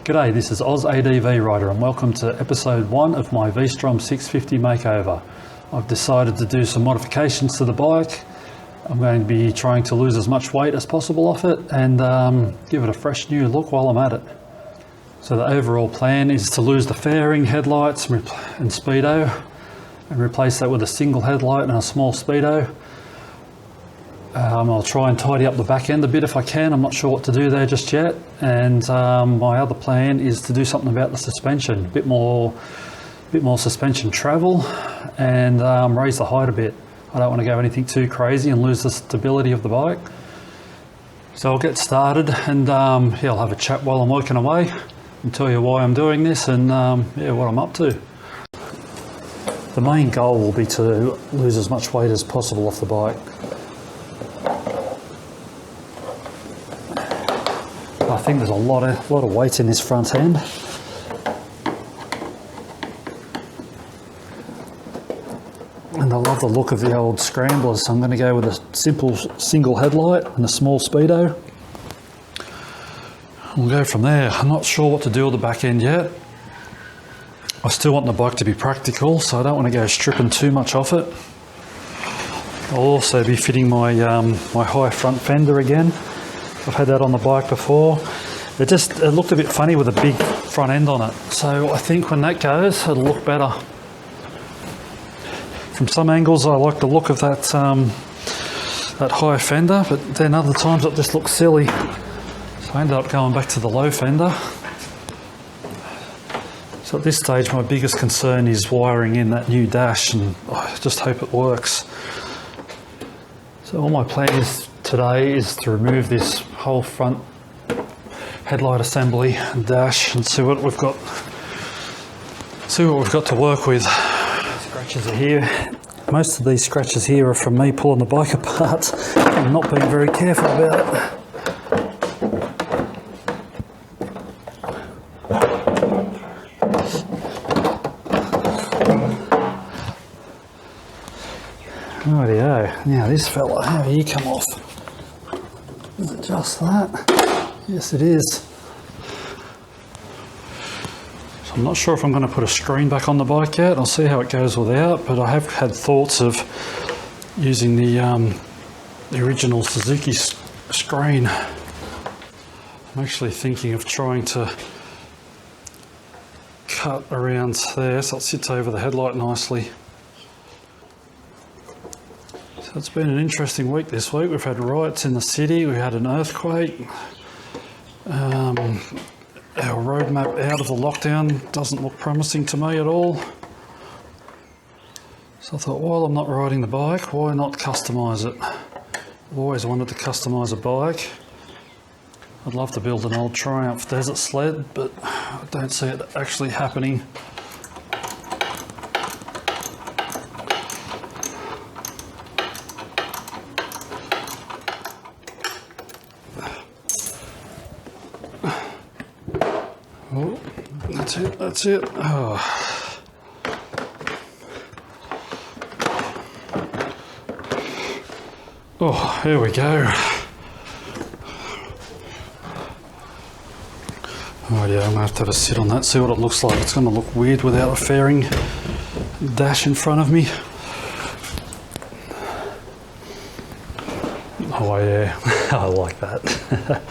G'day, this is Oz ADV Rider and welcome to episode 1 of my V-Strom 650 makeover. I've decided to do some modifications to the bike. I'm going to be trying to lose as much weight as possible off it and give it a fresh new look while I'm at it. So the overall plan is to lose the fairing, headlights and speedo and replace that with a single headlight and a small speedo. I'll try and tidy up the back end a bit if I can. I'm not sure what to do there just yet. And my other plan is to do something about the suspension, a bit more suspension travel and raise the height a bit. I don't want to go anything too crazy and lose the stability of the bike. So I'll get started and yeah, I'll have a chat while I'm working away and tell you why I'm doing this and yeah, what I'm up to. The main goal will be to lose as much weight as possible off the bike. I think there's a lot of weight in this front end. And I love the look of the old scramblers, so I'm going to go with a simple single headlight and a small speedo. We'll go from there. I'm not sure what to do with the back end yet. I still want the bike to be practical, so I don't want to go stripping too much off it. I'll also be fitting my my high front fender again. I've had that on the bike before. It looked a bit funny with a big front end on it. So I think when that goes, it'll look better. From some angles, I like the look of that that high fender, but then other times it just looks silly. So I ended up going back to the low fender. So at this stage, my biggest concern is wiring in that new dash, and I just hope it works. So all my plan is today is to remove this whole front headlight assembly and dash and see what we've got to work with. Scratches are here. Most of these scratches here are from me pulling the bike apart and not being very careful about it. Rightio. Now this fella, how did he come off? Is it just that? Yes, it is. So I'm not sure if I'm going to put a screen back on the bike yet. I'll see how it goes without, but I have had thoughts of using the original Suzuki screen. I'm actually thinking of trying to cut around there so it sits over the headlight nicely. So it's been an interesting week this week. We've had riots in the city, we had an earthquake. Our roadmap out of the lockdown doesn't look promising to me at all. So I thought, while I'm not riding the bike, why not customise it? I've always wanted to customise a bike. I'd love to build an old Triumph desert sled, but I don't see it actually happening. Oh, that's it. Oh, here we go. Oh yeah, I'm going to have a sit on that, see what it looks like. It's going to look weird without a fairing dash in front of me. Oh yeah, I like that.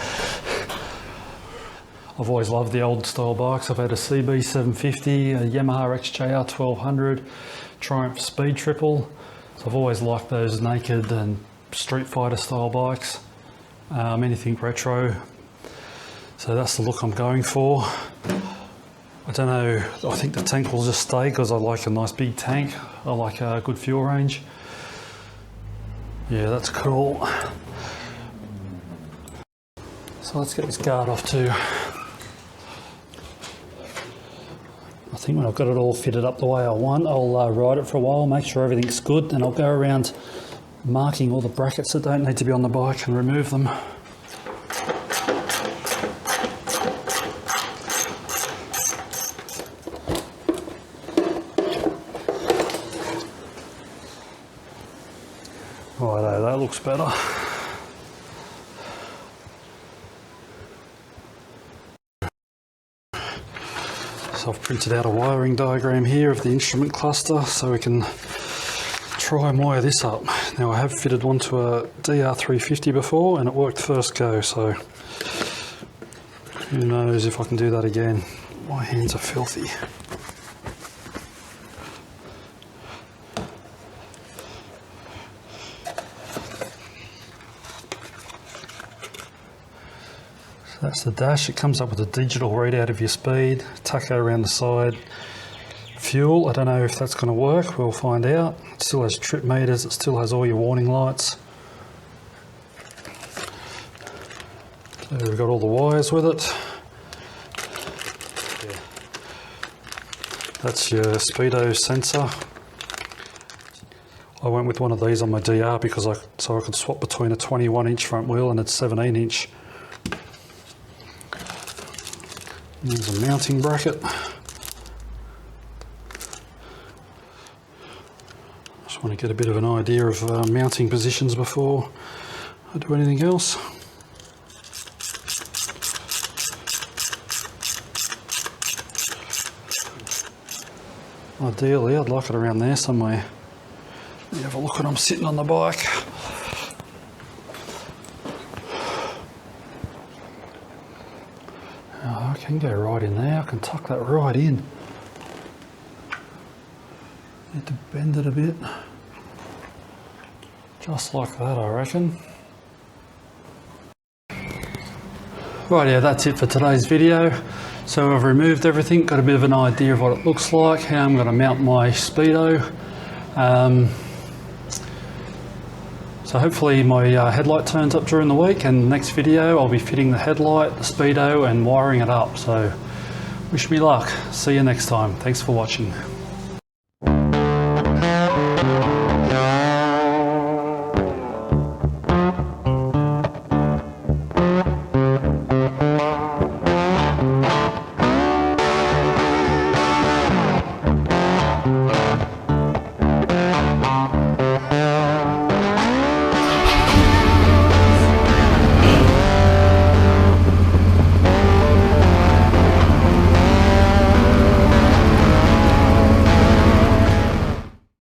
I've always loved the old style bikes. I've had a CB750, a Yamaha XJR 1200, Triumph Speed Triple. So I've always liked those naked and Street Fighter style bikes. Anything retro. So that's the look I'm going for. I don't know, I think the tank will just stay because I like a nice big tank. I like a good fuel range. Yeah, that's cool. So let's get this guard off too. I think when I've got it all fitted up the way I want, I'll ride it for a while, make sure everything's good, and I'll go around marking all the brackets that don't need to be on the bike and remove them. Righto, that looks better. So I've printed out a wiring diagram here of the instrument cluster so we can try and wire this up. Now I have fitted one to a DR350 before and it worked first go, so who knows if I can do that again. My hands are filthy. So that's the dash. It comes up with a digital readout of your speed, tacho around the side. Fuel, I don't know if that's going to work, we'll find out. It still has trip meters, it still has all your warning lights. So we've got all the wires with it. Yeah. That's your speedo sensor. I went with one of these on my DR because so I could swap between a 21-inch front wheel and a 17-inch. There's a mounting bracket. Just want to get a bit of an idea of mounting positions before I do anything else. Ideally, I'd like it around there somewhere. Let me have a look when I'm sitting on the bike. Oh, I can go right in there, I can tuck that right in. Need to bend it a bit. Just like that, I reckon. Right, yeah, that's it for today's video. So I've removed everything, got a bit of an idea of what it looks like, how I'm going to mount my speedo. So hopefully my headlight turns up during the week, and next video I'll be fitting the headlight, the speedo and wiring it up. So wish me luck. See you next time. Thanks for watching.